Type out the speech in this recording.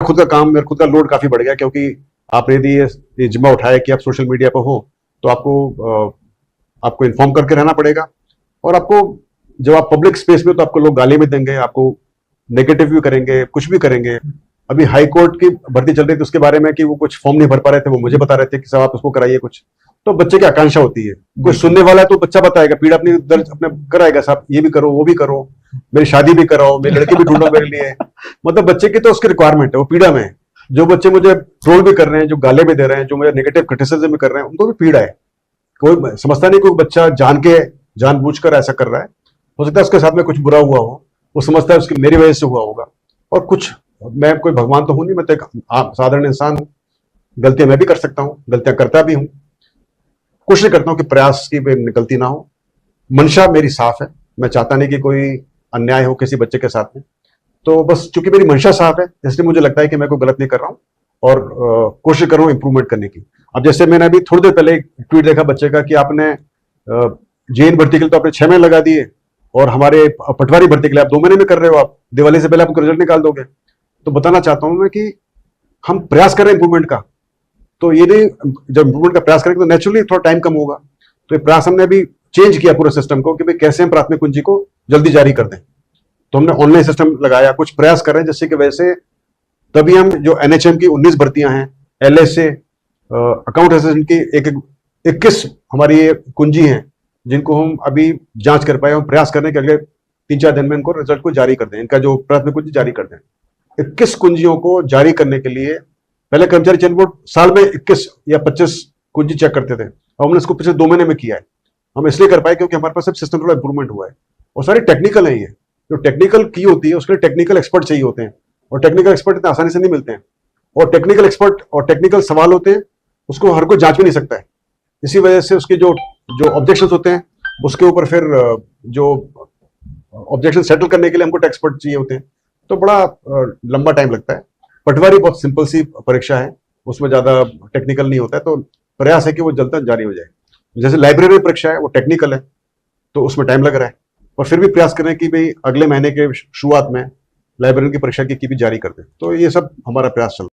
खुद का काम, मेरा खुद का लोड काफी बढ़ गया, क्योंकि आपने यदि ये जिम्मा उठाया कि आप सोशल मीडिया पर हो, तो आपको इन्फॉर्म करके रहना पड़ेगा। और आपको, जब आप पब्लिक स्पेस में, तो आपको लोग गाली भी देंगे, आपको नेगेटिव भी करेंगे, कुछ भी करेंगे। अभी हाई कोर्ट की भर्ती चल रही थी, उसके बारे में कि वो कुछ फॉर्म नहीं भर पा रहे थे, वो मुझे बता रहे थे कि साहब आप उसको कराइए कुछ। तो बच्चे की आकांक्षा होती है, कोई सुनने वाला है तो बच्चा बताएगा, पीड़ा अपनी दर्द अपने कराएगा, साहब ये भी करो, वो भी करो, मेरी शादी भी कराओ, मेरी लड़की भी ढूंढो मेरे लिए। मतलब बच्चे की तो उसकी रिक्वायरमेंट है, वो पीड़ा में है। जो बच्चे मुझे ट्रोल भी कर रहे हैं, जो गाले भी दे रहे हैं, जो मुझे नेगेटिव क्रिटिसिज्म भी कर रहे हैं, उनको भी पीड़ा है। कोई समझता नहीं, कोई बच्चा जानबूझकर ऐसा कर रहा है। हो सकता है उसके साथ में कुछ बुरा हुआ हो, वो समझता है उसकी मेरी वजह से हुआ होगा। और कुछ, मैं कोई भगवान तो हूं नहीं, मैं तो एक साधारण इंसान हूं, गलतियां मैं भी कर सकता हूं, गलतियां करता भी हूं। कोशिश करता हूं कि प्रयास की निकलती ना हो। मंशा मेरी साफ है, मैं चाहता नहीं कि कोई अन्याय हो किसी बच्चे के साथ में। तो बस चूंकि मेरी मंशा साफ है, इसलिए मुझे लगता है कि मैं कोई गलत नहीं कर रहा हूं, और कोशिश कर रहा हूं इंप्रूवमेंट करने की। अब जैसे मैंने अभी थोड़ी देर पहले एक ट्वीट देखा बच्चे का कि आपने जेएन भर्ती के लिए तो आपने 6 महीने लगा दिए, और हमारे पटवारी भर्ती के लिए आप 2 महीने में कर रहे हो, आप दिवाली से पहले आपको रिजल्ट निकाल दोगे। तो बताना चाहता हूं मैं कि हम प्रयास करें इंप्रूवमेंट का। तो ये नहीं, जब इंप्रूवमेंट का प्रयास करेंगे तो नेचुरली थोड़ा टाइम कम होगा। तो ये प्रयास हमने अभी चेंज किया पूरे सिस्टम को, कि भाई कैसे हम प्राथमिक कुंजी को जल्दी जारी कर दें। तो हमने ऑनलाइन सिस्टम लगाया, कुछ प्रयास कर रहे हैं जिससे कि वैसे तभी हम जो एनएचएम की 19 भर्तियां हैं, एलएसए, अकाउंट असिस्टेंट की 21 हमारी ये कुंजी हैं, जिनको हम अभी जांच कर पाए। हम प्रयास करने के अगले 3-4 दिन में इनको रिजल्ट को जारी कर दें, इनका जो प्राथमिक कुंजी जारी कर दें। 21 कुंजियों को जारी करने के लिए पहले कर्मचारी चयन बोर्ड साल में 21 या 25 कुंजी चेक करते थे, और हमने इसको पिछले 2 महीने में किया है। हम इसलिए कर पाए क्योंकि हमारे पास सिस्टम थोड़ा इंप्रूवमेंट हुआ है, और सारी टेक्निकल है। ये जो टेक्निकल की होती है उसके लिए टेक्निकल एक्सपर्ट चाहिए होते हैं, और टेक्निकल एक्सपर्ट इतने आसानी से नहीं मिलते हैं। और टेक्निकल एक्सपर्ट और टेक्निकल सवाल होते हैं, उसको हर कोई जांच भी नहीं सकता है। इसी वजह से उसके जो जो ऑब्जेक्शंस होते हैं, उसके ऊपर फिर जो ऑब्जेक्शन सेटल करने के लिए हमको एक्सपर्ट चाहिए होते हैं। तो बड़ा लंबा टाइम लगता है। पटवारी बहुत सिंपल सी परीक्षा है, उसमें ज्यादा टेक्निकल नहीं होता है। तो प्रयास है कि वो जल्द तक जारी हो जाए। जैसे लाइब्रेरी परीक्षा है, वो टेक्निकल है, तो उसमें टाइम लग रहा है। और फिर भी प्रयास करें कि भाई अगले महीने के शुरुआत में लाइब्रेरी की परीक्षा की भी जारी कर दें। तो ये सब हमारा प्रयास चल रहा है।